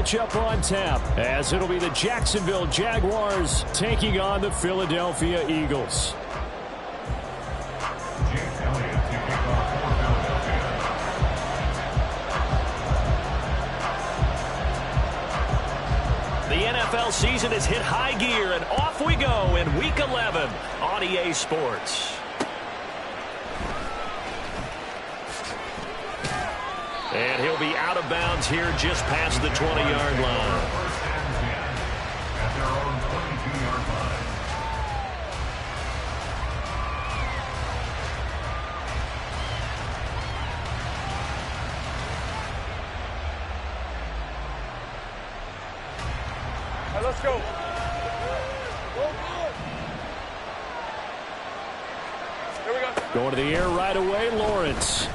matchup on tap, as it'll be the Jacksonville Jaguars taking on the Philadelphia Eagles. The NFL season has hit high gear, and off we go in Week 11 on EA Sports. And he'll be out of bounds here just past the 20-yard line. At their own 22-yard line. All right, let's go. Here we go. Going to the air right away, Lawrence.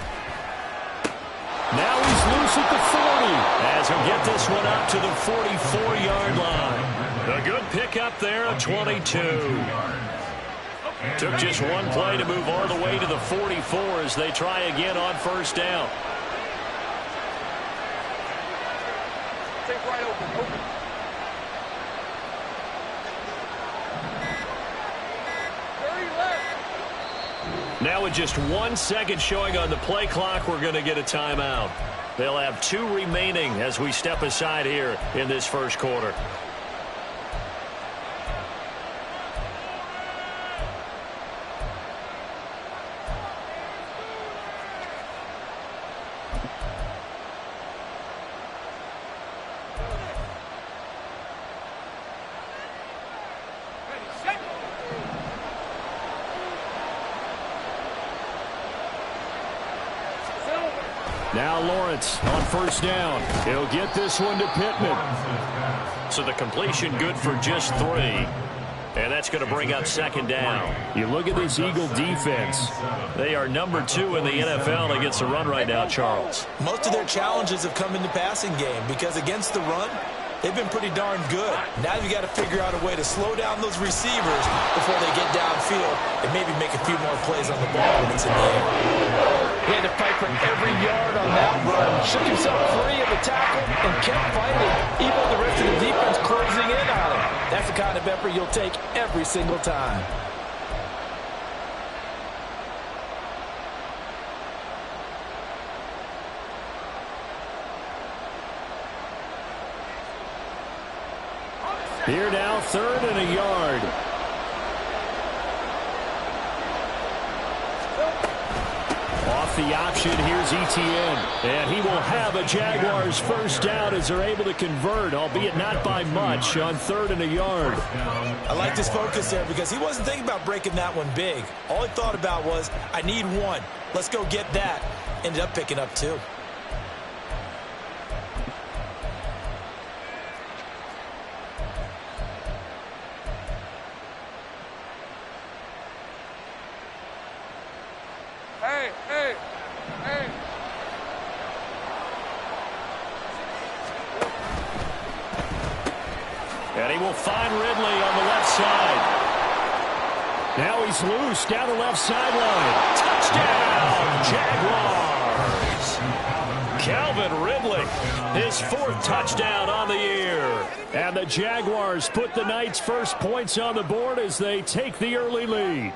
Now he's loose at the 40, as he'll get this one up to the 44-yard line. A good pickup there, a 22. Took just one play to move all the way to the 44 as they try again on first down. Take right open. Now with just 1 second showing on the play clock, we're going to get a timeout. They'll have 2 remaining as we step aside here in this first quarter. Now Lawrence on first down. He'll get this one to Pittman. So the completion good for just 3. And that's going to bring up second down. You look at this Eagle defense. They are number 2 in the NFL against the run right now, Charles. Most of their challenges have come in the passing game because against the run, they've been pretty darn good. Now you got to figure out a way to slow down those receivers before they get downfield and maybe make a few more plays on the ball when it's in the air. He had to fight for every yard on that run. Shook himself free of the tackle and kept fighting, even with the rest of the defense closing in on him. That's the kind of effort you'll take every single time. Here now, 3rd and a yard. Off the option, here's Etienne. And he will have a Jaguars first down as they're able to convert, albeit not by much, on 3rd and a yard. I like this focus there because he wasn't thinking about breaking that one big. All he thought about was, I need 1. Let's go get that. Ended up picking up 2. Hey. And he will find Ridley on the left side. Now he's loose down the left sideline. Touchdown, Jaguars. Calvin Ridley, his 4th touchdown on the year. And the Jaguars put the night's first points on the board as they take the early lead.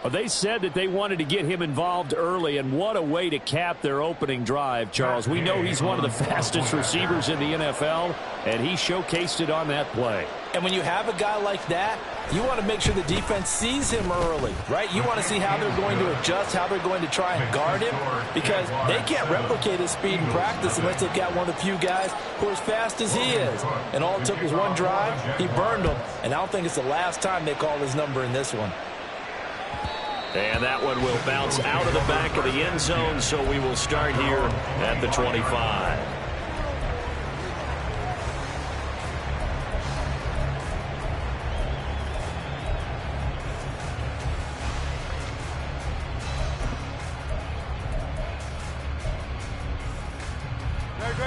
Well, they said that they wanted to get him involved early, and what a way to cap their opening drive, Charles. We know he's one of the fastest receivers in the NFL, and he showcased it on that play. And when you have a guy like that, you want to make sure the defense sees him early, right? You want to see how they're going to adjust, how they're going to try and guard him, because they can't replicate his speed in practice unless they've got one of the few guys who are as fast as he is. And all it took was one drive. He burned them, and I don't think it's the last time they call his number in this one. And that one will bounce out of the back of the end zone, so we will start here at the 25.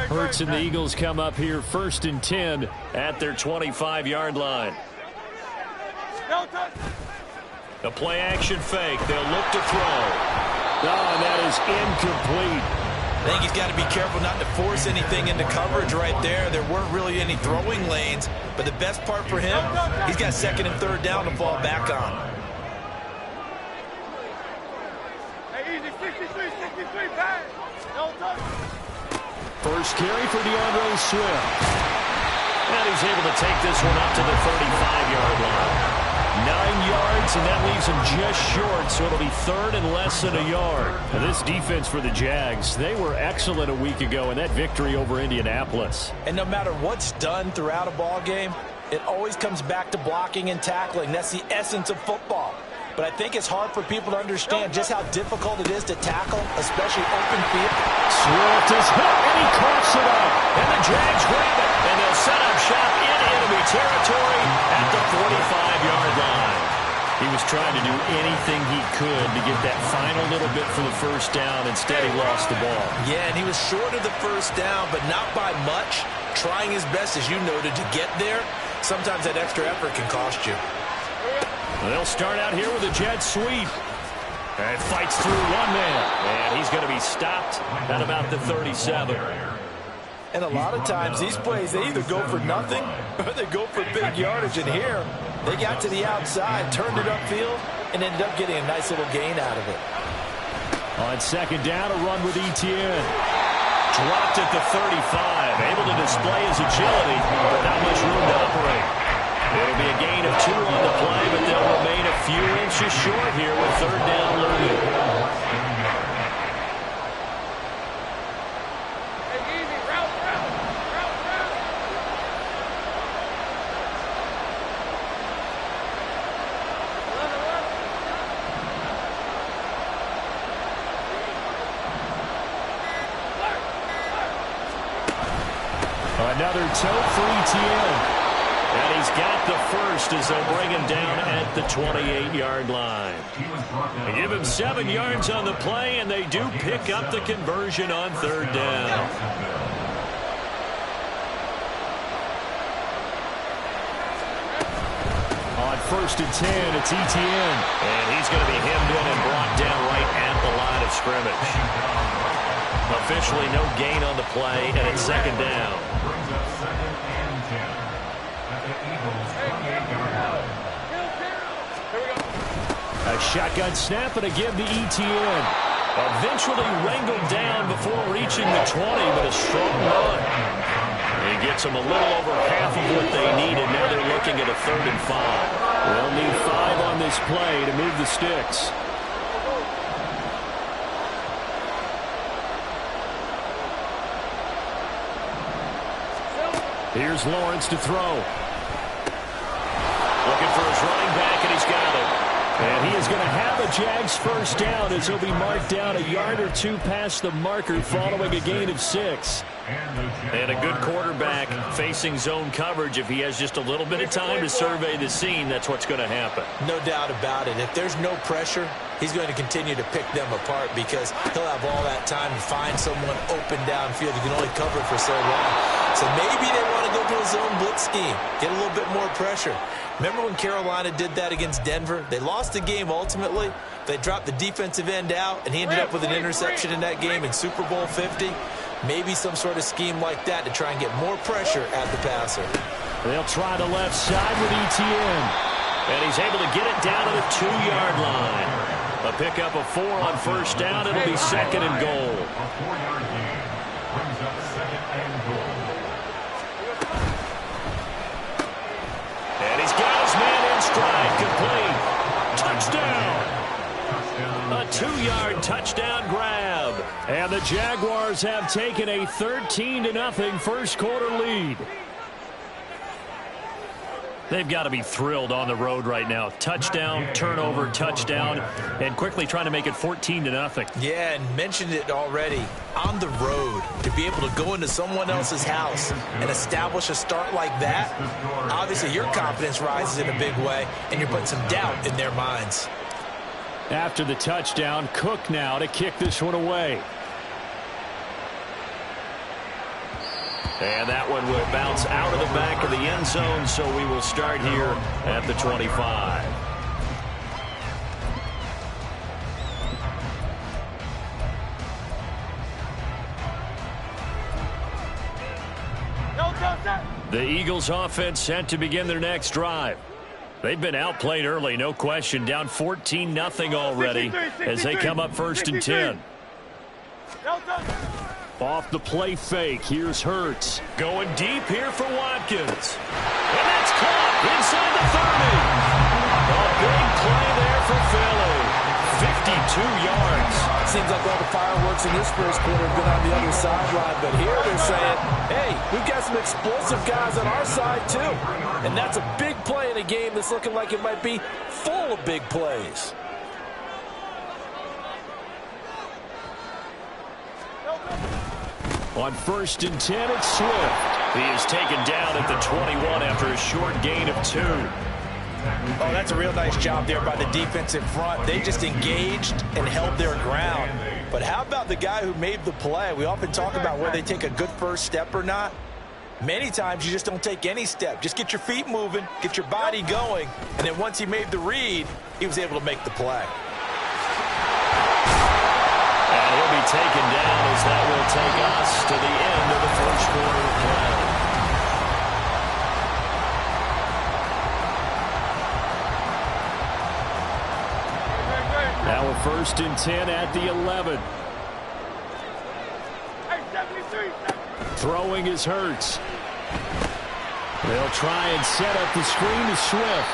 Hurts and the Eagles come up here 1st and 10 at their 25-yard line. The play action fake. They'll look to throw. Oh, and that is incomplete. I think he's got to be careful not to force anything into coverage right there. There weren't really any throwing lanes, but the best part for him, he's got second and third down to fall back on. Hey, easy, 63, pass. No touch. First carry for DeAndre Swift. And he's able to take this one up to the 35-yard line. 9 yards, and that leaves him just short, so it'll be third and less than a yard. Now, this defense for the Jags, they were excellent a week ago in that victory over Indianapolis. And no matter what's done throughout a ball game, it always comes back to blocking and tackling. That's the essence of football. But I think it's hard for people to understand just how difficult it is to tackle, especially open field. Swift is hit, and he coughs it up. And the Jags grab it, and they'll set up shop in enemy territory at the 45-yard line. He was trying to do anything he could to get that final little bit for the first down. Instead, he lost the ball. Yeah, and he was short of the first down, but not by much. Trying his best, as you noted, to get there. Sometimes that extra effort can cost you. They'll start out here with a jet sweep. And fights through one man. And he's going to be stopped at about the 37. And a lot of times these plays, they either go for nothing or they go for big yardage. And here, they got to the outside, turned it upfield, and ended up getting a nice little gain out of it. On second down, a run with Etienne. Dropped at the 35. Able to display his agility, but not much room to operate. It'll be a gain of 2 on the play, but they'll remain a few inches short here with third down looming. Hey, easy, route. Another tote for Etienne. And he's got the first as they'll bring him down at the 28-yard line. They give him 7 yards on the play, and they do pick up the conversion on third down. On first and 10, it's Etienne. And he's going to be hemmed in and brought down right at the line of scrimmage. Officially no gain on the play, and it's second down. Brings up second and 10 at the Eagles' 28-yard line. A shotgun snap and a give to Etienne. Eventually wrangled down before reaching the 20, but a strong run. He gets them a little over half of what they needed. Now they're looking at a 3rd and 5. They'll need 5 on this play to move the sticks. Here's Lawrence to throw. Looking for his running back, and he's got it. And he is going to have a Jags first down as he'll be marked down a yard or 2 past the marker following a gain of 6. And a good quarterback facing zone coverage. If he has just a little bit of time to survey the scene, that's what's going to happen. No doubt about it. If there's no pressure, he's going to continue to pick them apart because he'll have all that time to find someone open downfield. You can only cover for so long. So maybe they want to go to a zone blitz scheme, get a little bit more pressure. Remember when Carolina did that against Denver? They lost the game ultimately. They dropped the defensive end out, and he ended up with an interception in that game in Super Bowl 50. Maybe some sort of scheme like that to try and get more pressure at the passer. They'll try the left side with Etienne. And he's able to get it down to the 2-yard line. A pickup of 4 on first down. It'll be 2nd and goal. A 4-yard gain brings up 2nd and goal. And he's got his man in stride, complete. Touchdown. A 2-yard touchdown grab. And the Jaguars have taken a 13-0 first quarter lead. They've got to be thrilled on the road right now. Touchdown, turnover, touchdown, and quickly trying to make it 14-0. Yeah, and mentioned it already. On the road, to be able to go into someone else's house and establish a start like that, obviously your confidence rises in a big way, and you're putting some doubt in their minds. After the touchdown, Cook now to kick this one away. And that one will bounce out of the back of the end zone, so we will start here at the 25. The Eagles offense set to begin their next drive. They've been outplayed early, no question. Down 14-0 already as they come up 1st and 10. Off the play fake, here's Hurts. Going deep here for Watkins. And that's caught inside the 30. A big play there for Philly. 52 yards. Seems like all the fireworks in this first quarter have been on the other sideline, but here they're saying, hey, we've got some explosive guys on our side too. And that's a big play in a game that's looking like it might be full of big plays. On 1st and 10, it's Swift. He is taken down at the 21 after a short gain of 2. Oh, that's a real nice job there by the defense in front. They just engaged and held their ground. But how about the guy who made the play? We often talk about whether they take a good first step or not. Many times you just don't take any step. Just get your feet moving, get your body going, and then once he made the read, he was able to make the play. And he'll be taken down as that will take us to the end of the first quarter of play. Now a 1st and 10 at the 11. Throwing is Hurts. They'll try and set up the screen to Swift.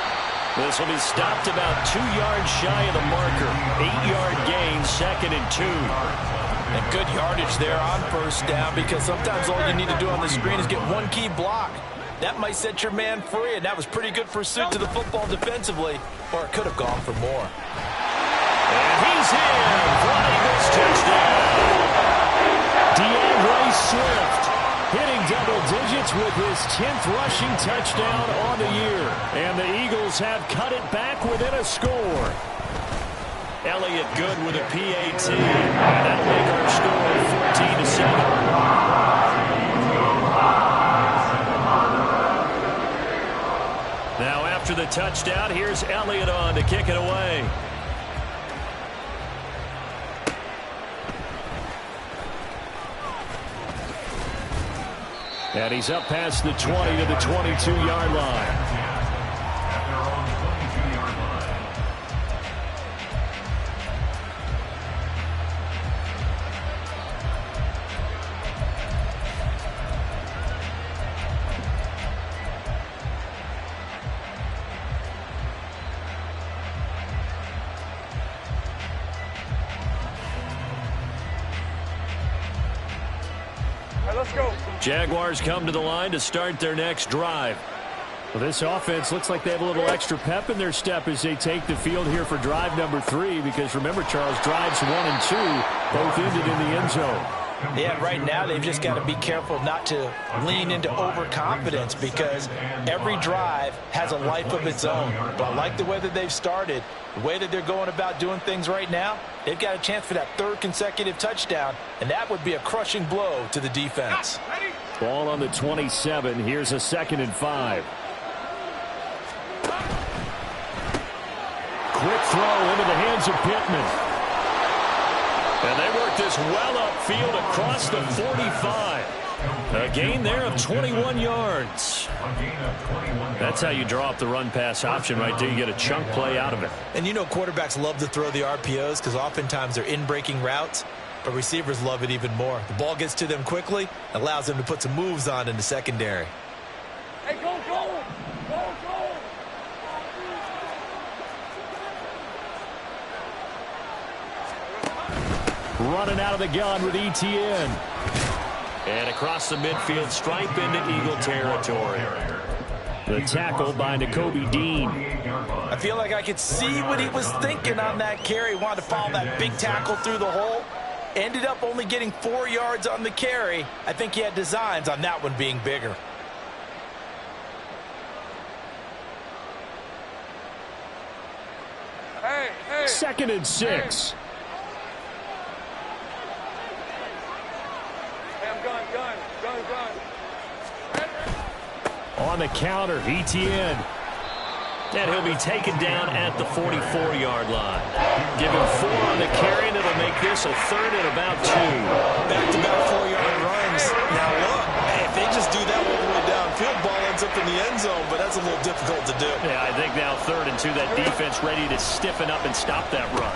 This will be stopped about 2 yards shy of the marker. 8-yard gain, 2nd and 2. And good yardage there on 1st down, because sometimes all you need to do on the screen is get one key block. That might set your man free, and that was pretty good pursuit to the football defensively, or it could have gone for more. And he's in for an Eagles touchdown. DeAndre Swift hitting double digits with his 10th rushing touchdown on the year. And the Eagles have cut it back within a score. Elliott good with a PAT. And that'll make our score 14-7. Now after the touchdown, here's Elliott on to kick it away. And he's up past the 20 to the 22-yard line. Let's go. Jaguars come to the line to start their next drive. Well, this offense looks like they have a little extra pep in their step as they take the field here for drive number 3, because remember, Charles, drives 1 and 2 both ended in the end zone. Yeah, right now they've just got to be careful not to lean into overconfidence, because every drive has a life of its own. But I like the way that they've started, the way that they're going about doing things right now. They've got a chance for that 3rd consecutive touchdown, and that would be a crushing blow to the defense. Ball on the 27. Here's a 2nd and 5. Quick throw into the hands of Pittman. And they work this well upfield across the 45. A gain there of 21 yards. That's how you draw up the run-pass option right there. You get a chunk play out of it. And you know quarterbacks love to throw the RPOs because oftentimes they're in-breaking routes, but receivers love it even more. The ball gets to them quickly, allows them to put some moves on in the secondary. Hey, go, go! Go, go! Running out of the gun with ETN. And across the midfield stripe into Eagle territory. The tackle by Nakobe Dean. I feel like I could see what he was thinking on that carry. Wanted to follow that big tackle through the hole. Ended up only getting 4 yards on the carry. I think he had designs on that one being bigger. Hey, hey! 2nd and 6. On the counter, ETN. And he'll be taken down at the 44-yard line. Give him 4 on the carry, and it'll make this a 3rd and about 2. Back-to-back 4-yard runs. Now look, hey, if they just do that all the way down slip in the end zone, but that's a little difficult to do. Yeah, I think now 3rd and 2, that defense ready to stiffen up and stop that run.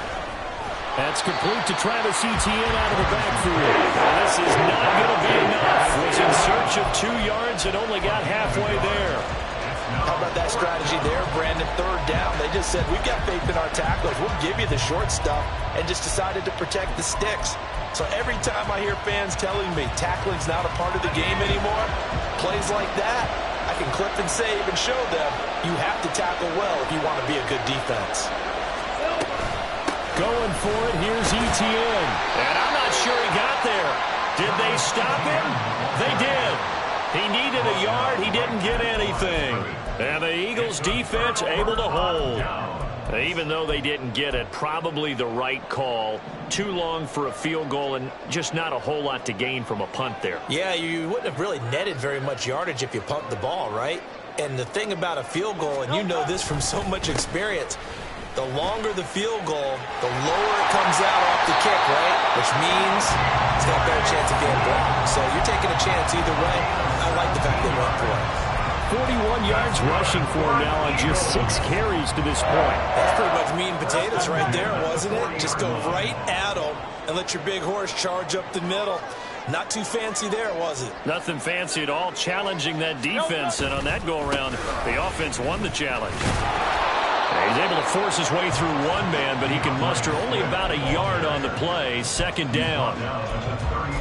That's complete to Travis Etienne out of the backfield. Well, this is not going to be enough. Was in search of 2 yards and only got halfway there. How about that strategy there, Brandon? 3rd down. They just said, we've got faith in our tacklers. We'll give you the short stuff, and just decided to protect the sticks. So every time I hear fans telling me tackling's not a part of the game anymore, plays like that, I can clip and save and show them you have to tackle well if you want to be a good defense. Going for it, here's Etienne. And I'm not sure he got there. Did they stop him? They did. He needed a yard. He didn't get anything. And the Eagles defense able to hold. Even though they didn't get it, probably the right call. Too long for a field goal and just not a whole lot to gain from a punt there. Yeah, you wouldn't have really netted very much yardage if you pumped the ball, right? And the thing about a field goal, and you know this from so much experience, the longer the field goal, the lower it comes out off the kick, right? Which means it's got a better chance of getting blocked. So you're taking a chance either way. I like the fact they went for it. 41 yards rushing for him now on just 6 carries to this point. That's pretty much meat and potatoes right there, wasn't it? Just go right at them and let your big horse charge up the middle. Not too fancy there, was it? Nothing fancy at all, challenging that defense. And on that go-around, the offense won the challenge. He's able to force his way through one man, but he can muster only about a yard on the play. 2nd down.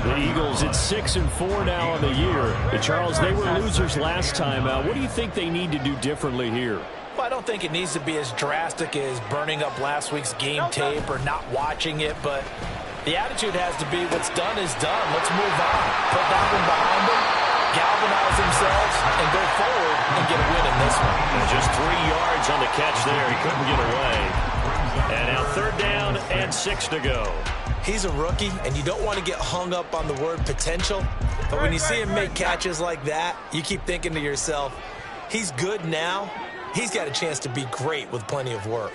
The Eagles at 6-4 now on the year. Charles, they were losers last time out. What do you think they need to do differently here? Well, I don't think it needs to be as drastic as burning up last week's game tape or not watching it, but the attitude has to be what's done is done. Let's move on. Put that one behind them, galvanize themselves, and go forward and get a win in this one. And just 3 yards on the catch there. He couldn't get away. And now 3rd down and 6 to go. He's a rookie, and you don't want to get hung up on the word potential. But when you see him make catches like that, you keep thinking to yourself, he's good now. He's got a chance to be great with plenty of work.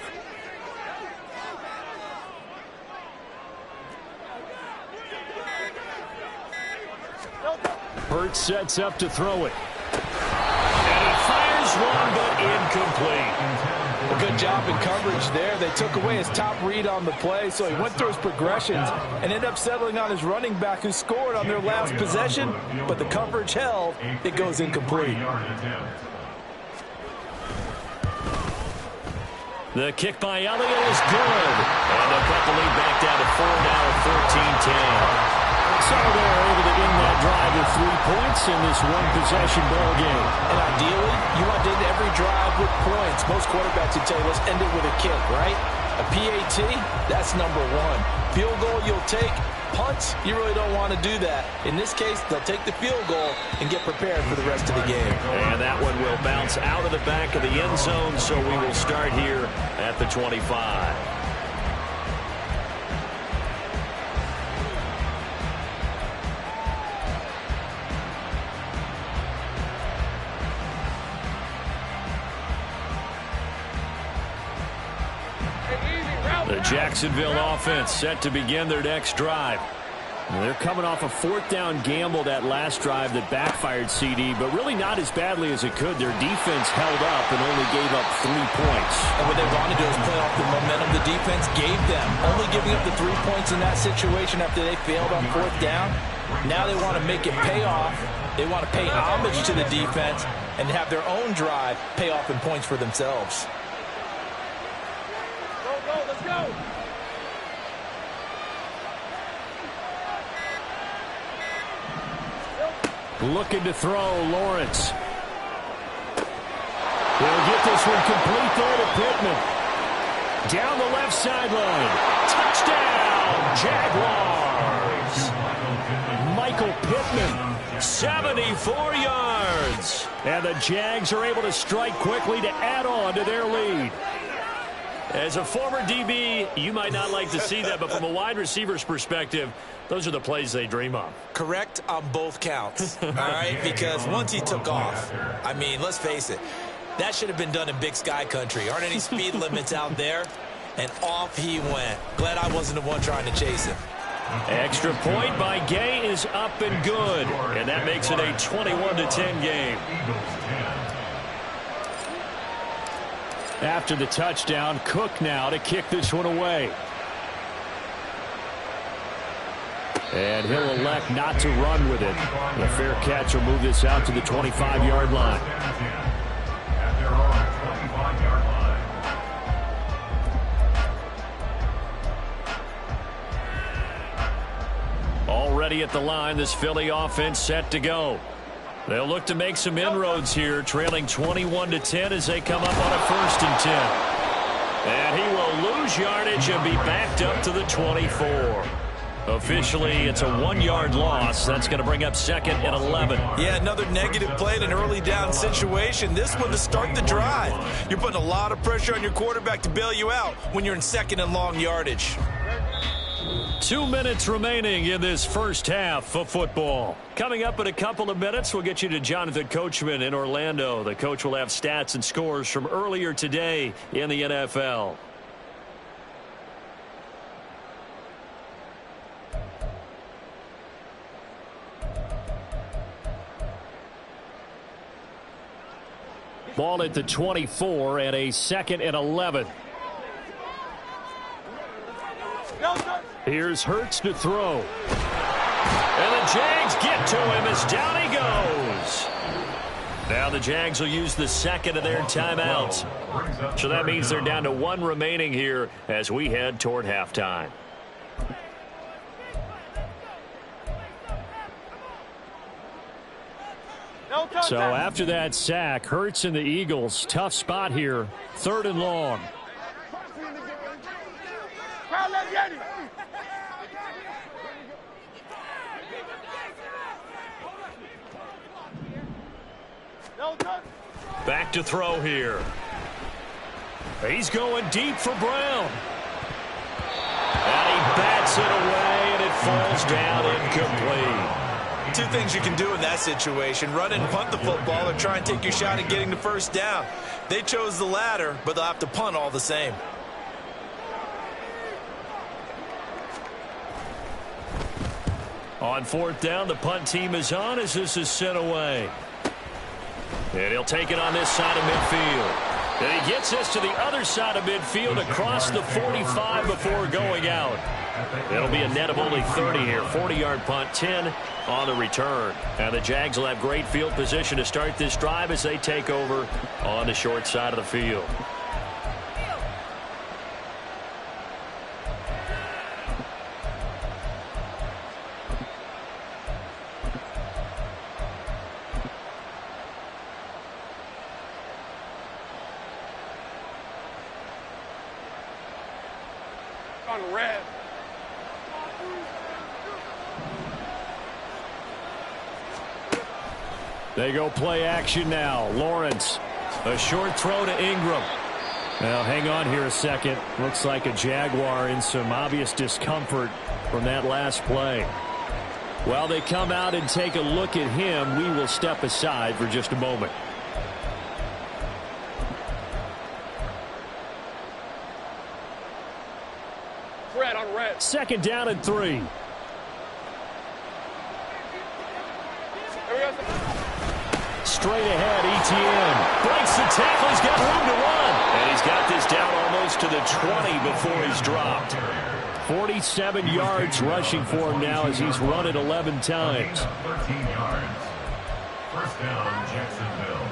Hurts sets up to throw it. And he fires one, but incomplete. A good job in coverage there. They took away his top read on the play, so he went through his progressions and ended up settling on his running back who scored on their last possession, but the coverage held. It goes incomplete. The kick by Elliott is good. And they'll cut the lead back down to 4 now at 14-10. So they're able to end that drive with 3 points in this one-possession ball game. And ideally, you want to end every drive with points. Most quarterbacks would tell you, let's end it with a kick, right? A PAT, that's number 1. Field goal you'll take. Punts, you really don't want to do that. In this case, they'll take the field goal and get prepared for the rest of the game. And that one will bounce out of the back of the end zone, so we will start here at the 25. The Jacksonville offense set to begin their next drive. They're coming off a 4th down gamble that last drive that backfired CD, but really not as badly as it could. Their defense held up and only gave up 3 points. And what they want to do is play off the momentum the defense gave them. Only giving up the 3 points in that situation after they failed on 4th down. Now they want to make it pay off. They want to pay homage to the defense and have their own drive pay off in points for themselves. Let's go. Looking to throw, Lawrence. They'll get this one complete there to Pittman. Down the left sideline. Touchdown, Jaguars. Michael Pittman, 74 yards. And the Jags are able to strike quickly to add on to their lead. As a former DB, you might not like to see that, but from a wide receiver's perspective, those are the plays they dream of. Correct on both counts, all right? Because once he took off, I mean, let's face it, that should have been done in Big Sky Country. Aren't any speed limits out there? And off he went. Glad I wasn't the one trying to chase him. Extra point by Gay is up and good. And that makes it a 21-10 game. After the touchdown, Cook now to kick this one away. And he'll elect not to run with it. The fair catch will move this out to the 25-yard line. At their own 25-yard line. Already at the line, this Philly offense set to go. They'll look to make some inroads here, trailing 21-10 as they come up on a 1st and 10. And he will lose yardage and be backed up to the 24. Officially, it's a 1-yard loss. That's going to bring up 2nd and 11. Yeah, another negative play in an early down situation. This one to start the drive. You're putting a lot of pressure on your quarterback to bail you out when you're in 2nd and long yardage. 2 minutes remaining in this first half of football. Coming up in a couple of minutes, we'll get you to Jonathan Coachman in Orlando. The coach will have stats and scores from earlier today in the NFL. Ball at the 24 and a 2nd and 11. Here's Hurts to throw. And the Jags get to him as down he goes. Now the Jags will use the 2nd of their timeouts. So that means they're down to 1 remaining here as we head toward halftime. So after that sack, Hurts and the Eagles, tough spot here, 3rd and long. Back to throw here. He's going deep for Brown. And he bats it away, and it falls down incomplete. 2 things you can do in that situation: run and punt the football, or try and take your shot at getting the 1st down. They chose the latter, but they'll have to punt all the same. On 4th down, the punt team is on as this is sent away. And he'll take it on this side of midfield. And he gets this to the other side of midfield across the 45 before going out. It'll be a net of only 30 here. 40-yard punt, 10 on the return. And the Jags will have great field position to start this drive as they take over on the short side of the field. On red. They go play action now. Lawrence, a short throw to Ingram. Now, hang on here a second. Looks like a Jaguar in some obvious discomfort from that last play. While they come out and take a look at him, we will step aside for just a moment. Red on red. 2nd down and 3. Straight ahead, ETN. Breaks the tackle. He's got room to run. And he's got this down almost to the 20 before he's dropped. 47 yards rushing for him now as he's run it 11 times. 13 yards. 1st down, Jacksonville.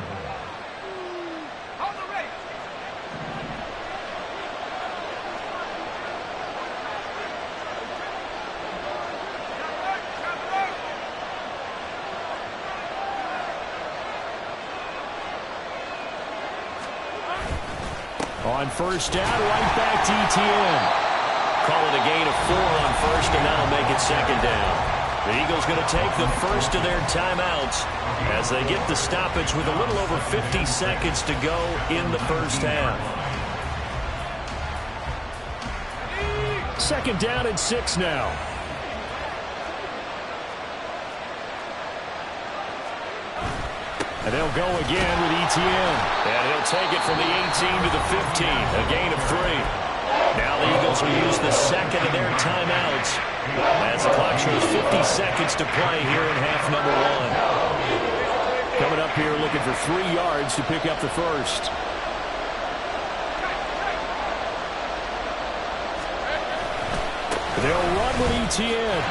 On 1st down, right back to ETN. Call it a gain of 4 on 1st, and that'll make it 2nd down. The Eagles going to take the 1st of their timeouts as they get the stoppage with a little over 50 seconds to go in the 1st half. 2nd down and 6 now. And they'll go again with ETN. And he'll take it from the 18 to the 15, a gain of 3. Now the Eagles will use the second of their timeouts as the clock shows 50 seconds to play here in half number one. Coming up here looking for 3 yards to pick up the first. They'll run with ETN.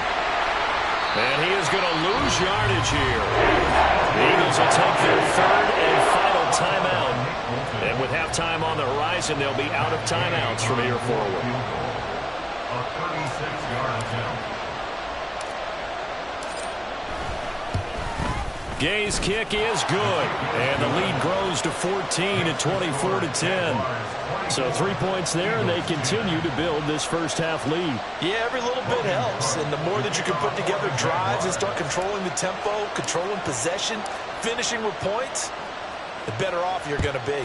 And he is going to lose yardage here. The Eagles will take their third and final timeout. And with halftime on the horizon, they'll be out of timeouts from here forward. A 36-yard attempt. Gay's kick is good. And the lead grows to 14 at 24-10. So 3 points there, and they continue to build this first half lead. Yeah, every little bit helps. And the more that you can put together drives and start controlling the tempo, controlling possession, finishing with points, the better off you're going to be.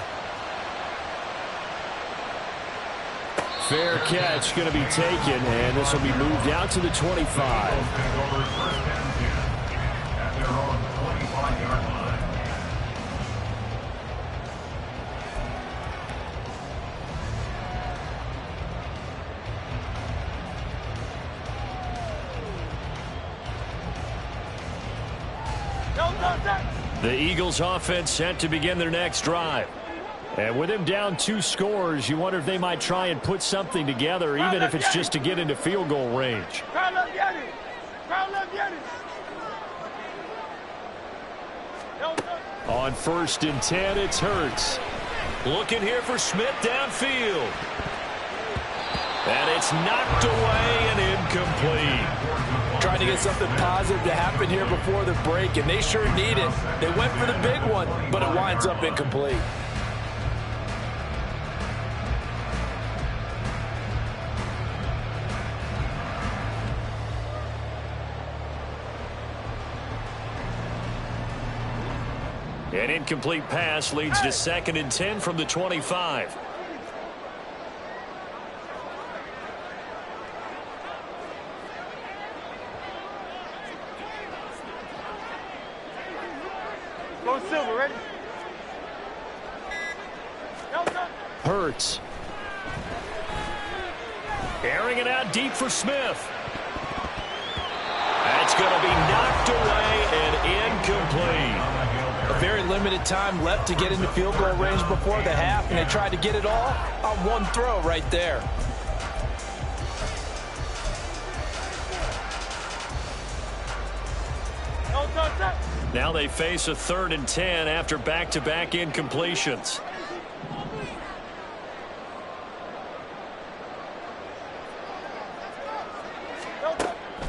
Fair catch going to be taken, and this will be moved out to the 25. The Eagles offense set to begin their next drive. And with him down 2 scores, you wonder if they might try and put something together, even if it's just to get into field goal range. On 1st and 10, it's Hurts. Looking here for Smith downfield. And it's knocked away and incomplete. Trying to get something positive to happen here before the break, and they sure need it. They went for the big one, but it winds up incomplete. An incomplete pass leads to 2nd and 10 from the 25. Go Silver, ready? Hurts. Airing it out deep for Smith. That's going to be knocked away and incomplete. A very limited time left to get into field goal range before the half, and they tried to get it all on one throw right there. Now they face a 3rd and 10 after back-to-back incompletions.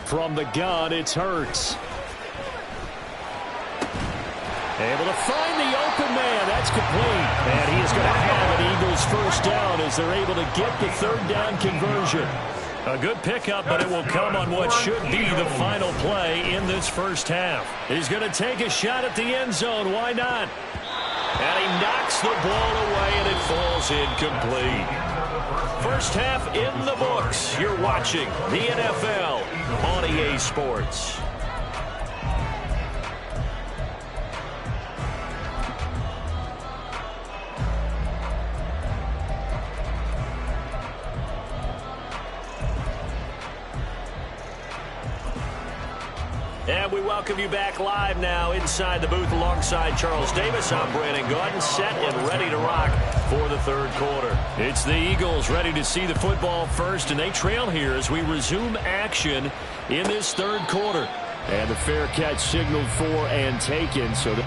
From the gun, it's Hurts. Able to find the open man. That's complete. And he is going to have an Eagles first down as they're able to get the 3rd down conversion. A good pickup, but it will come on what should be the final play in this first half. He's going to take a shot at the end zone. Why not? And he knocks the ball away, and it falls incomplete. First half in the books. You're watching the NFL on EA Sports. And we welcome you back live now inside the booth alongside Charles Davis. I'm Brandon Gordon, set and ready to rock for the 3rd quarter. It's the Eagles ready to see the football first, and they trail here as we resume action in this 3rd quarter. And the fair catch signaled for and taken, so that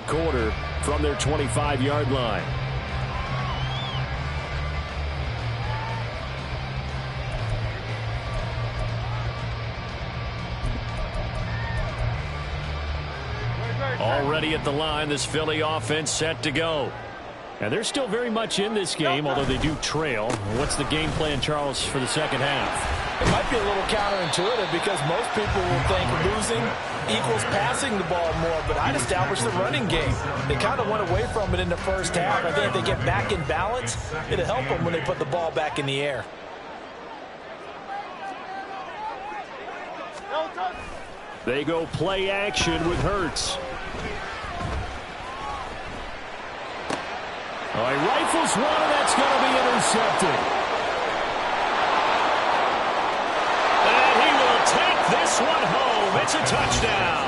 quarter from their 25-yard line. Already at the line, this Philly offense set to go. And they're still very much in this game, although they do trail. What's the game plan, Charles, for the second half? It might be a little counterintuitive because most people will think losing equals passing the ball more, but I'd establish the running game. They kind of went away from it in the first half. I think if they get back in balance, it'll help them when they put the ball back in the air. They go play action with Hurts. Oh, he rifles one, and that's going to be intercepted. And he will take this one home. It's a touchdown.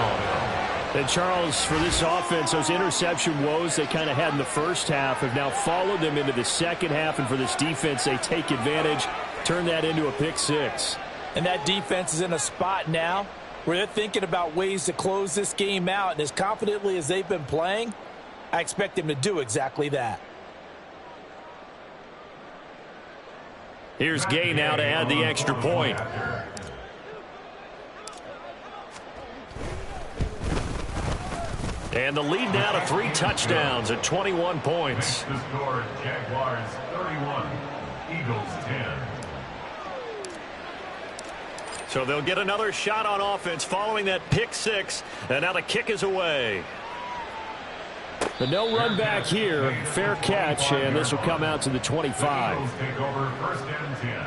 And Charles, for this offense, those interception woes they kind of had in the first half have now followed them into the second half. And for this defense, they take advantage, turn that into a pick six. And that defense is in a spot now where they're thinking about ways to close this game out. And as confidently as they've been playing, I expect them to do exactly that. Here's Gay now to add the extra point. And the lead now to 3 touchdowns at 21 points. The score, Jaguars 31, Eagles 10. So they'll get another shot on offense following that pick six. And now the kick is away. The no run back here, fair catch, and this will come out to the 25. The Eagles take over first and 10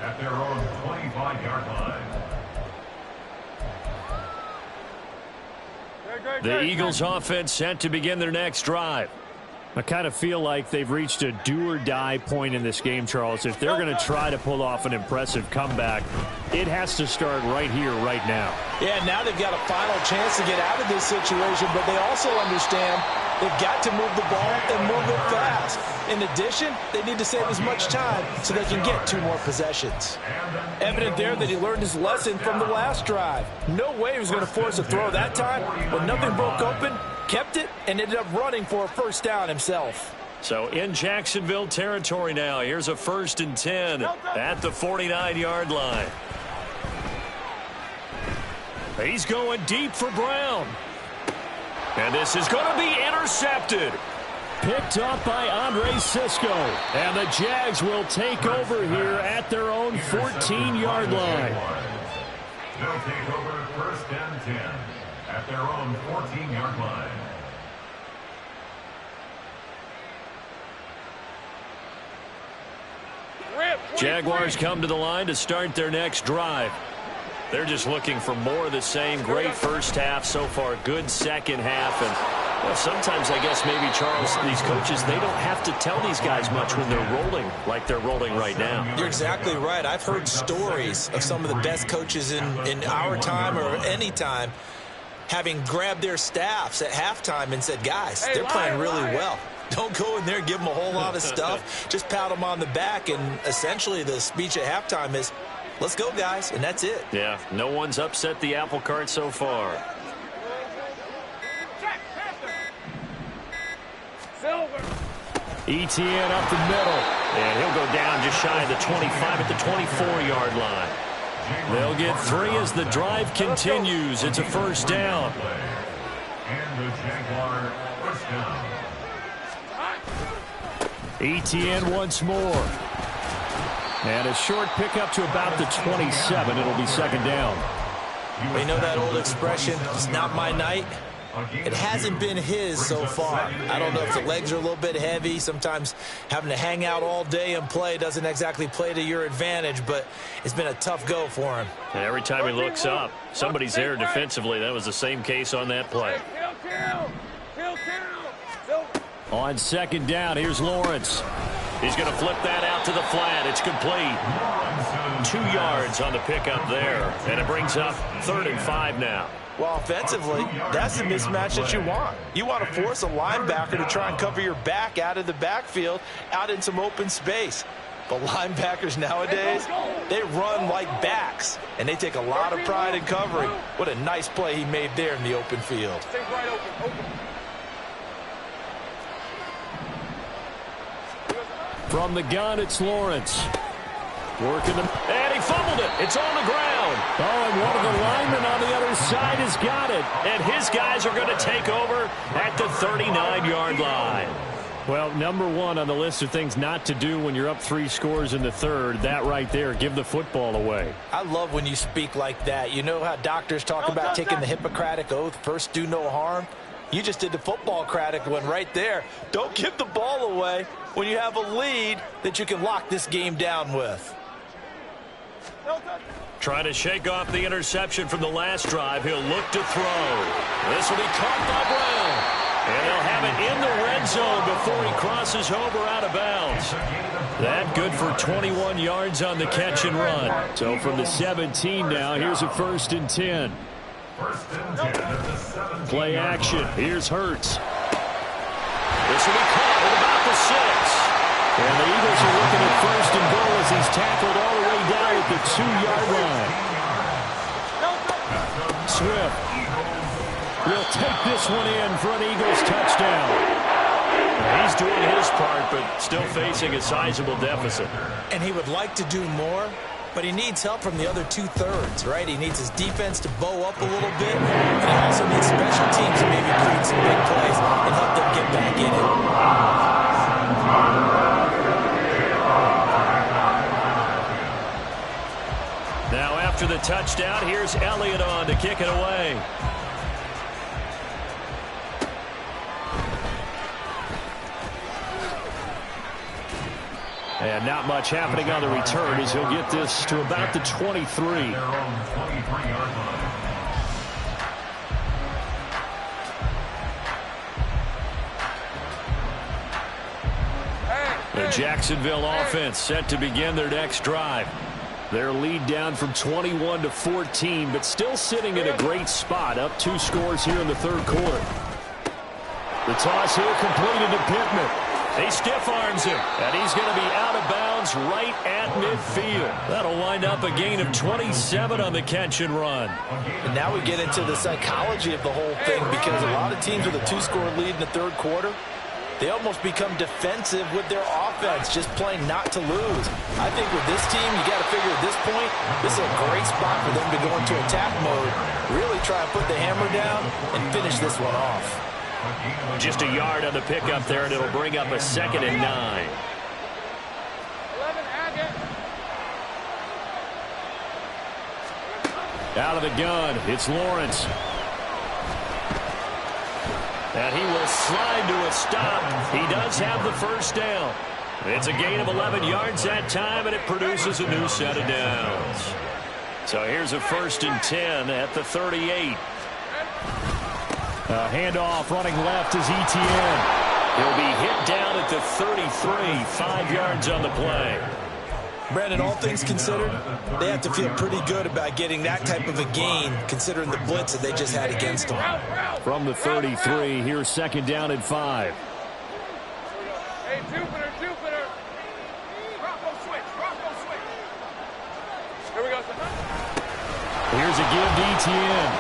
at their own 25-yard line. The Eagles offense set to begin their next drive. I kind of feel like they've reached a do-or-die point in this game, Charles. If they're going to try to pull off an impressive comeback, it has to start right here, right now. Yeah, now they've got a final chance to get out of this situation, but they also understand they've got to move the ball and move it fast. In addition, they need to save as much time so they can get 2 more possessions. Evident there that he learned his lesson from the last drive. No way he was going to force a throw that time. When nothing broke open, kept it, and ended up running for a first down himself. So in Jacksonville territory now. Here's a 1st and 10 at the 49-yard line. He's going deep for Brown. And this is going to be intercepted. Picked up by Andre Cisco. And the Jags will take over here at their own 14-yard line. They'll take over first and 10 at their own 14-yard line. Jaguars come to the line to start their next drive. They're just looking for more of the same. Great first half so far. Good second half. And well, sometimes I guess maybe, Charles, these coaches, they don't have to tell these guys much when they're rolling like they're rolling right now. You're exactly right. I've heard stories of some of the best coaches in our time or any time having grabbed their staffs at halftime and said, guys, they're playing really well. Don't go in there and give them a whole lot of stuff. Just pat them on the back. And essentially the speech at halftime is, let's go, guys, and that's it. Yeah, no one's upset the apple cart so far. ETN up the middle. And he'll go down just shy of the 25 at the 24-yard line. They'll get 3 as the drive continues. It's a first down. And the Jaguar first down. ETN once more. And a short pickup to about the 27. It'll be second down. You know that old expression, it's not my night? It hasn't been his so far. I don't know if the legs are a little bit heavy. Sometimes having to hang out all day and play doesn't exactly play to your advantage, but it's been a tough go for him. And every time he looks up, somebody's there defensively. That was the same case on that play. On second down, here's Lawrence. He's going to flip that out to the flat. It's complete. 2 yards on the pickup there. And it brings up 3rd and 5 now. Well, offensively, that's the mismatch that you want. You want to force a linebacker to try and cover your back out of the backfield, out in some open space. But linebackers nowadays, they run like backs, and they take a lot of pride in covering. What a nice play he made there in the open field. From the gun, it's Lawrence. Working them. And he fumbled it. It's on the ground. Oh, and one of the linemen on the other side has got it. And his guys are going to take over at the 39-yard line. Well, number one on the list of things not to do when you're up 3 scores in the third, that right there, give the football away. I love when you speak like that. You know how doctors talk about taking the Hippocratic Oath, first do no harm? You just did the football-cratic one right there. Don't give the ball away when you have a lead that you can lock this game down with. Trying to shake off the interception from the last drive. He'll look to throw. This will be caught by Brown. And he'll have it in the red zone before he crosses over out of bounds. That good for 21 yards on the catch and run. So from the 17 now, here's a 1st and 10. Play action. Here's Hurts. This will be caught at about the 6. And the Eagles are looking at 1st and goal as he's tackled all the way down at the 2-yard line. Swift will take this one in for an Eagles touchdown. He's doing his part, but still facing a sizable deficit. And he would like to do more, but he needs help from the other 2/3, right? He needs his defense to bow up a little bit, and he also needs special teams to maybe create some big plays and help them get back in it. Now after the touchdown, here's Elliott on to kick it away. And not much happening on the return as he'll get this to about the 23. The Jacksonville offense set to begin their next drive. Their lead down from 21 to 14, but still sitting in a great spot, up 2 scores here in the 3rd quarter. The toss here completed to Pittman. He stiff arms him, and he's going to be out of bounds right at midfield. That'll wind up a gain of 27 on the catch and run. And now we get into the psychology of the whole thing, because a lot of teams with a 2-score lead in the 3rd quarter, they almost become defensive with their offense, just playing not to lose. I think with this team, you got to figure at this point, this is a great spot for them to go into attack mode, really try and put the hammer down and finish this one off. Just a yard on the pickup there, and it'll bring up a 2nd and 9. Out of the gun, it's Lawrence. And he will slide to a stop. He does have the 1st down. It's a gain of 11 yards that time, and it produces a new set of downs. So here's a 1st and 10 at the 38. Handoff running left is Etienne. He'll be hit down at the 33, 5 yards on the play. Brandon, all things considered, they have to feel pretty good about getting that type of a gain, considering the blitz that they just had against them. From the 33, here's 2nd down and 5. Hey, Jupiter. Rocco switch. Here we go. Here's a give to Etienne.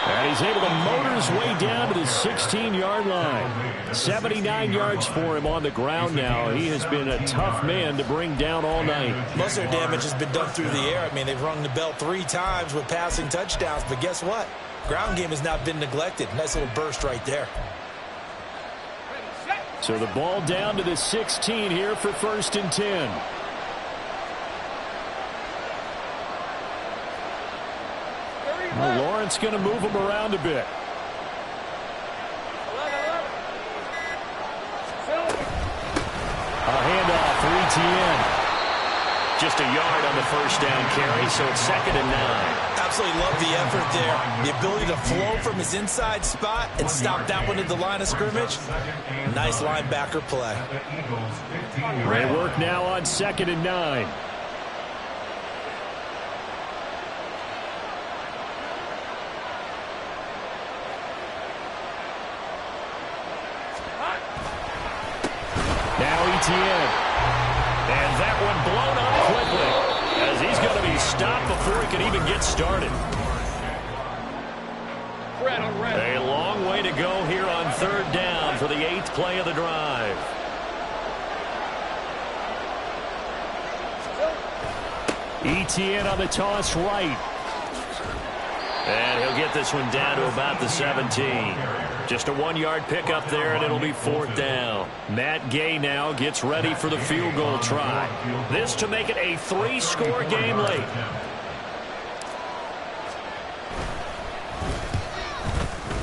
And he's able to motor his way down to the 16-yard line. 79 yards for him on the ground now. He has been a tough man to bring down all night. Most of their damage has been done through the air. I mean, they've rung the bell 3 times with passing touchdowns. But guess what? Ground game has not been neglected. Nice little burst right there. So the ball down to the 16 here for 1st and 10. Well, Lawrence going to move him around a bit. A handoff for Etienne. Just a yard on the 1st down carry, so it's 2nd and 9. Absolutely love the effort there. The ability to flow from his inside spot and stop that one at the line of scrimmage. Nice linebacker play. Great work now on 2nd and 9. Now Etienne. And that one blown up quickly, as he's going to be stopped before he can even get started. A long way to go here on 3rd down for the 8th play of the drive. Etienne on the toss right. And he'll get this one down to about the 17. Just a 1-yard pickup there, and it'll be 4th down. Matt Gay now gets ready for the field goal try. This to make it a 3-score game late.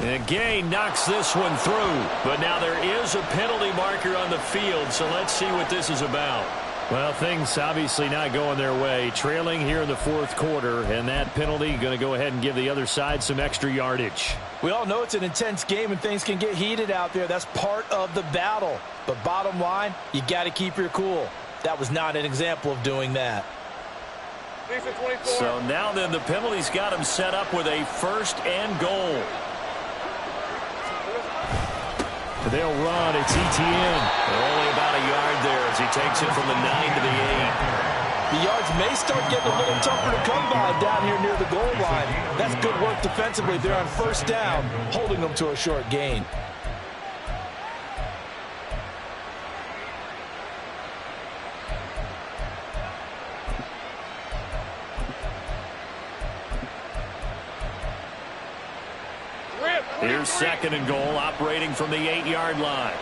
And Gay knocks this one through. But now there is a penalty marker on the field, so let's see what this is about. Well, things obviously not going their way. Trailing here in the 4th quarter, and that penalty going to go ahead and give the other side some extra yardage. We all know it's an intense game and things can get heated out there. That's part of the battle. But bottom line, you got to keep your cool. That was not an example of doing that. So now then the penalty's got him set up with a 1st and goal. They'll run. It's Etienne. Only about a yard there as he takes it from the 9 to the 8. The yards may start getting a little tougher to come by down here near the goal line. That's good work defensively. They're on 1st down, holding them to a short gain. Here's 2nd and goal, operating from the 8-yard line.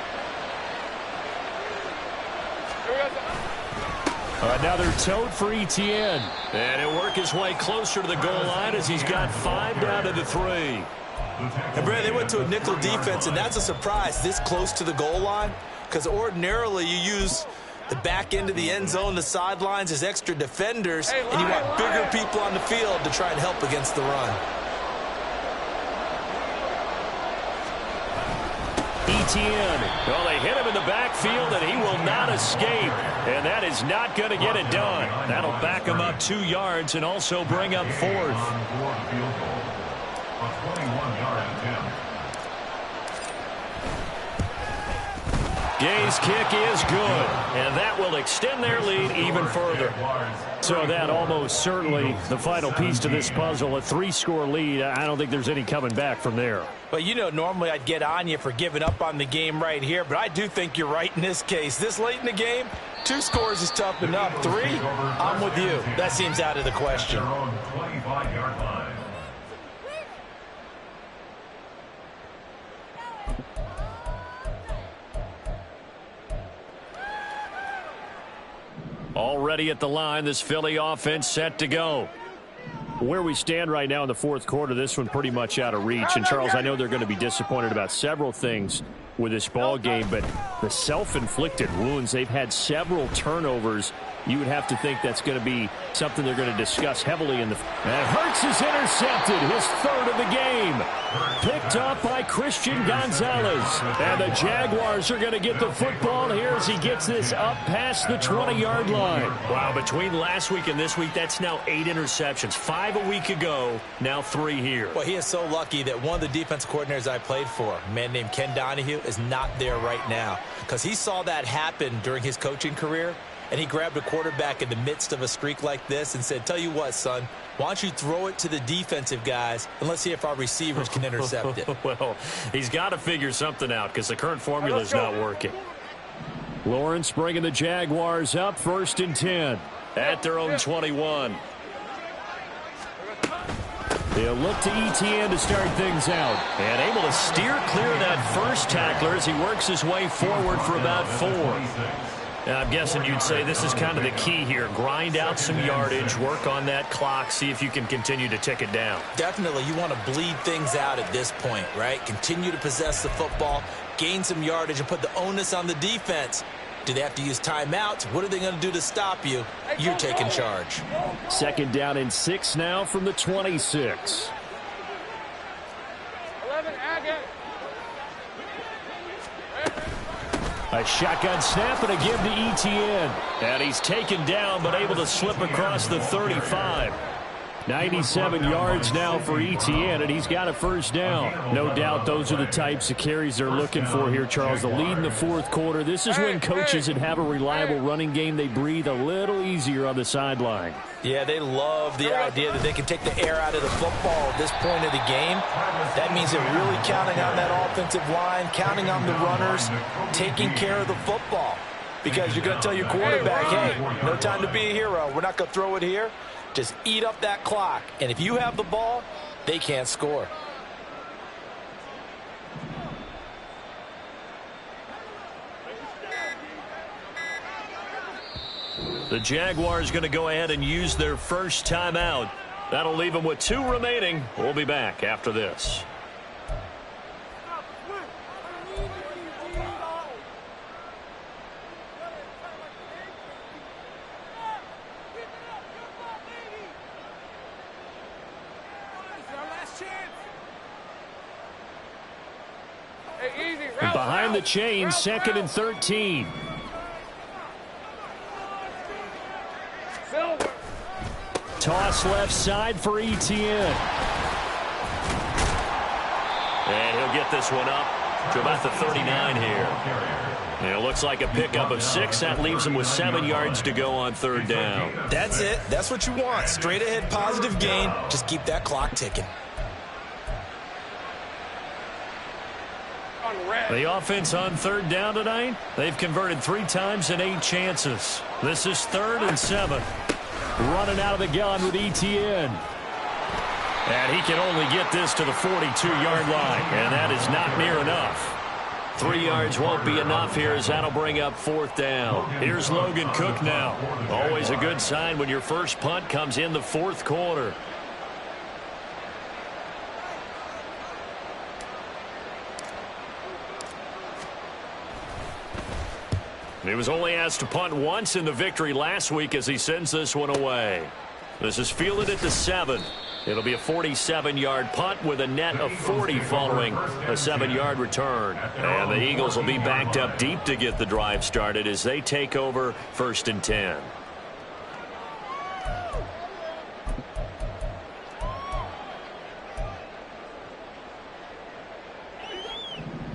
Another tote for Etienne. And he'll work his way closer to the goal line as he's got 5 down to the 3. And Brad, they went to a nickel defense, and that's a surprise this close to the goal line, because ordinarily you use the back end of the end zone, the sidelines as extra defenders, and you want bigger people on the field to try and help against the run. Etienne. Well, they hit him in the backfield, and he will not escape. And that is not going to get it done. That'll back him up 2 yards and also bring up 4th. Gay's kick is good, and that will extend their lead even further. So that almost certainly the final piece to this puzzle, a 3-score lead. I don't think there's any coming back from there. But, you know, normally I'd get on you for giving up on the game right here, but I do think you're right in this case. This late in the game, 2 scores is tough enough. 3, I'm with you. That seems out of the question. Already at the line, this Philly offense set to go. Where we stand right now in the 4th quarter, this one pretty much out of reach. And, Charles, I know they're going to be disappointed about several things with this ball game, but the self-inflicted wounds, they've had several turnovers. You would have to think that's going to be something they're going to discuss heavily in the... And Hurts is intercepted, his 3rd of the game. Picked up by Christian Gonzalez. And the Jaguars are going to get the football here as he gets this up past the 20-yard line. Wow, between last week and this week, that's now 8 interceptions. 5 a week ago, now 3 here. Well, he is so lucky that one of the defense coordinators I played for, a man named Ken Donahue, is not there right now. Because he saw that happen during his coaching career. And he grabbed a quarterback in the midst of a streak like this and said, tell you what, son, why don't you throw it to the defensive guys, and let's see if our receivers can intercept it. Well, he's got to figure something out because the current formula is not working. Lawrence bringing the Jaguars up, 1st and 10. At their own 21. They'll look to Etienne to start things out. And able to steer clear of that first tackler as he works his way forward for about 4. I'm guessing you'd say this is kind of the key here. Grind out some yardage, work on that clock, see if you can continue to tick it down. Definitely, you want to bleed things out at this point, right? Continue to possess the football, gain some yardage, and put the onus on the defense. Do they have to use timeouts? What are they going to do to stop you? You're taking charge. 2nd down and 6 now from the 26. 11, Agate. A shotgun snap and a give to Etienne. And he's taken down but able to slip across the 35. 97 yards now for Etienne, and he's got a 1st down. No doubt those are the types of carries they're looking for here, Charles. The lead in the 4th quarter. This is when coaches that have a reliable running game, they breathe a little easier on the sideline. Yeah, they love the idea that they can take the air out of the football at this point of the game. That means they're really counting on that offensive line, counting on the runners, taking care of the football. because you're going to tell your quarterback, hey, no time to be a hero. We're not going to throw it here. Just eat up that clock. And if you have the ball, they can't score. The Jaguars going to go ahead and use their first timeout. That'll leave them with 2 remaining. We'll be back after this. And behind the chain, 2nd and 13. Toss left side for Etienne. And he'll get this one up to about the 39 here. And it looks like a pickup of 6. That leaves him with 7 yards to go on 3rd down. That's it. That's what you want. Straight ahead positive gain. Just keep that clock ticking. The offense on 3rd down tonight, they've converted 3 times and 8 chances. This is 3rd and 7. Running out of the gun with Etienne. And he can only get this to the 42-yard line, and that is not near enough. 3 yards won't be enough here as that'll bring up 4th down. Here's Logan Cook now. Always a good sign when your first punt comes in the 4th quarter. He was only asked to punt once in the victory last week as he sends this one away. This is fielded at the 7. It'll be a 47-yard punt with a net of 40 following a 7-yard return. And the Eagles will be backed up deep to get the drive started as they take over 1st and 10.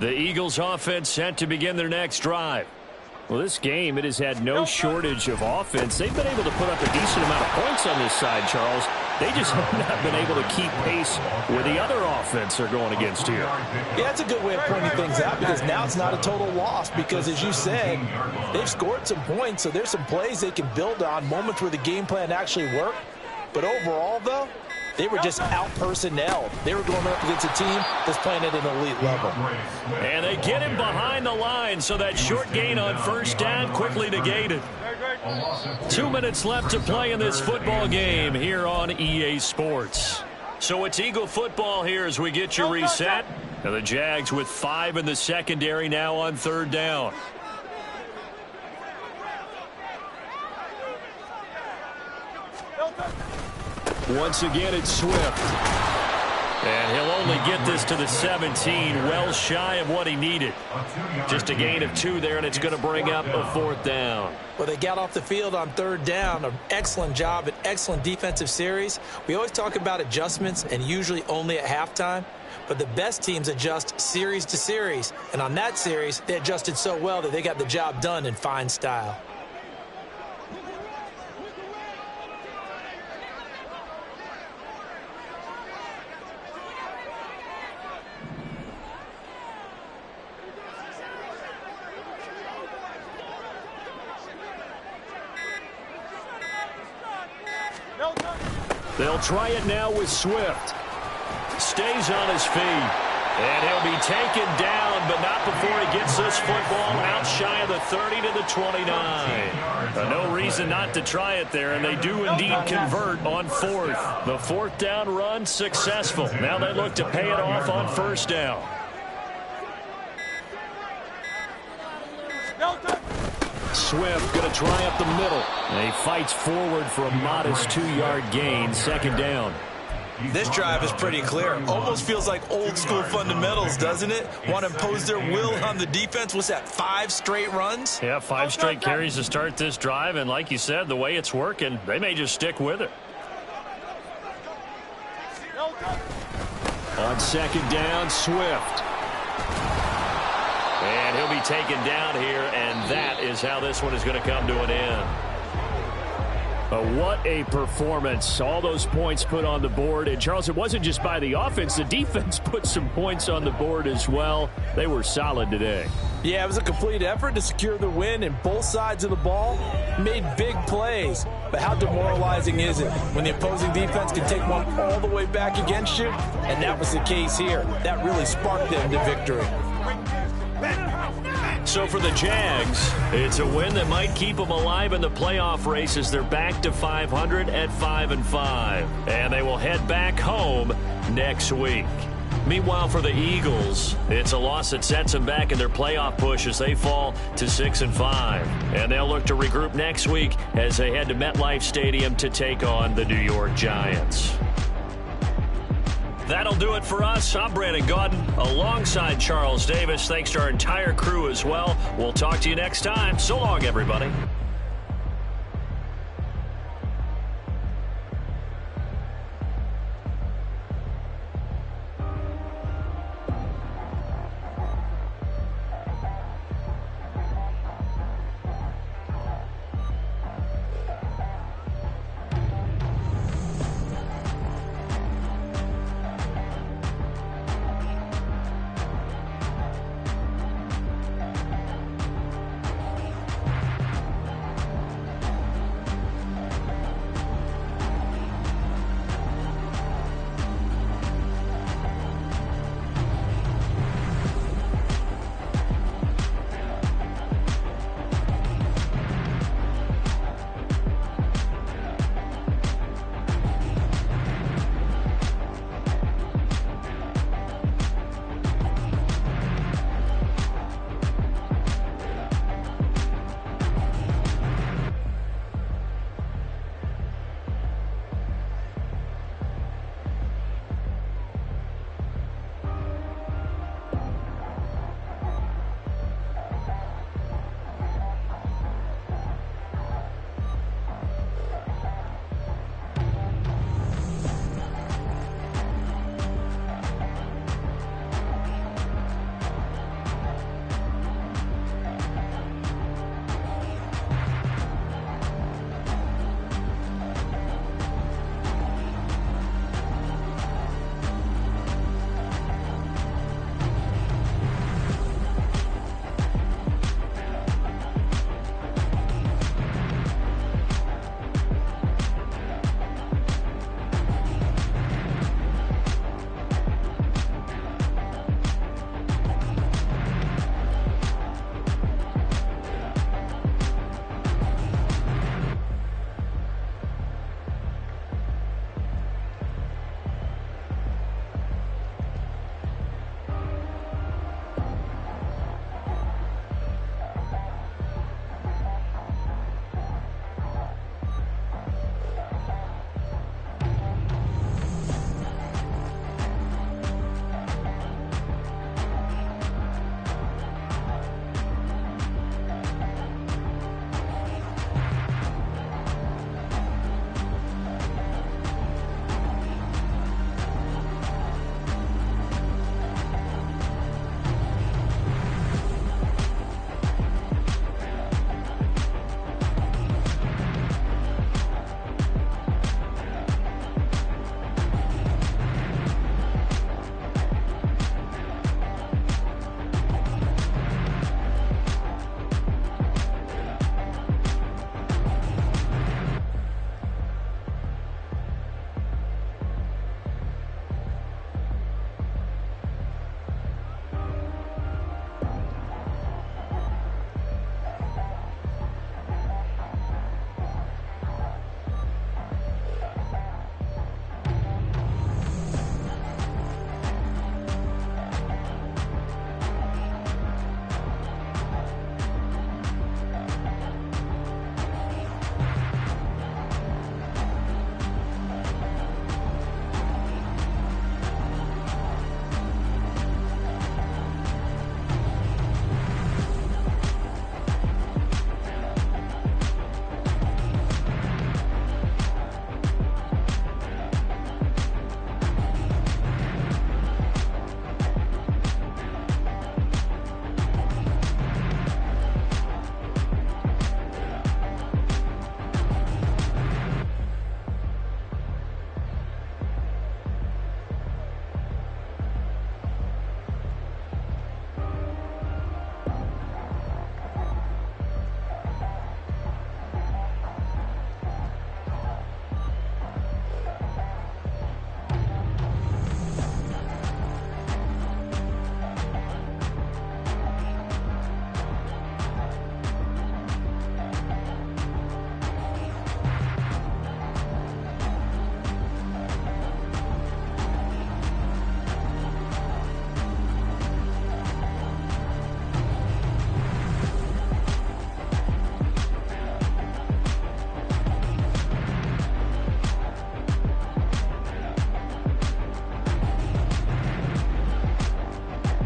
The Eagles offense set to begin their next drive. Well, this game, it has had no shortage of offense. They've been able to put up a decent amount of points on this side, Charles. They just have not been able to keep pace with the other offense they're going against here. Yeah, that's a good way of pointing things out because now it's not a total loss because, as you said, they've scored some points, so there's some plays they can build on, moments where the game plan actually worked. But overall, though, they were just out-personnelled. They were going up against a team that's playing at an elite level. And they get him behind the line, so that short gain on 1st down quickly negated. 2 minutes left to play in this football game here on EA Sports. So it's Eagle football here as we get you reset. And the Jags with 5 in the secondary now on 3rd down. Once again, it's Swift. And he'll only get this to the 17, well shy of what he needed. Just a gain of 2 there, and it's going to bring up a 4th down. Well, they got off the field on 3rd down. An excellent job, an excellent defensive series. We always talk about adjustments, and usually only at halftime. But the best teams adjust series to series. And on that series, they adjusted so well that they got the job done in fine style. They'll try it now with Swift. Stays on his feet. And he'll be taken down, but not before he gets this football out shy of the 30 to the 29. No reason not to try it there, and they do indeed convert on 4th. The 4th down run successful. Now they look to pay it off on 1st down. Swift going to try up the middle. And he fights forward for a modest 2-yard gain, 2nd down. This drive is pretty clear. Almost feels like old school fundamentals, doesn't it? Want to impose their will on the defense. What's that, 5 straight runs? Yeah, 5 straight carries to start this drive. And like you said, the way it's working, they may just stick with it. On 2nd down, Swift. And he'll be taken down here, and that is how this one is going to come to an end. What a performance. All those points put on the board. And, Charles, it wasn't just by the offense. The defense put some points on the board as well. They were solid today. Yeah, it was a complete effort to secure the win, and both sides of the ball made big plays. But how demoralizing is it when the opposing defense can take one all the way back against you? And that was the case here. That really sparked them to victory. So for the Jags, it's a win that might keep them alive in the playoff race as they're back to 500 at 5-5. And they will head back home next week. Meanwhile, for the Eagles, it's a loss that sets them back in their playoff push as they fall to 6-5. And they'll look to regroup next week as they head to MetLife Stadium to take on the New York Giants. That'll do it for us. I'm Brandon Gaudin alongside Charles Davis. Thanks to our entire crew as well. We'll talk to you next time. So long, everybody.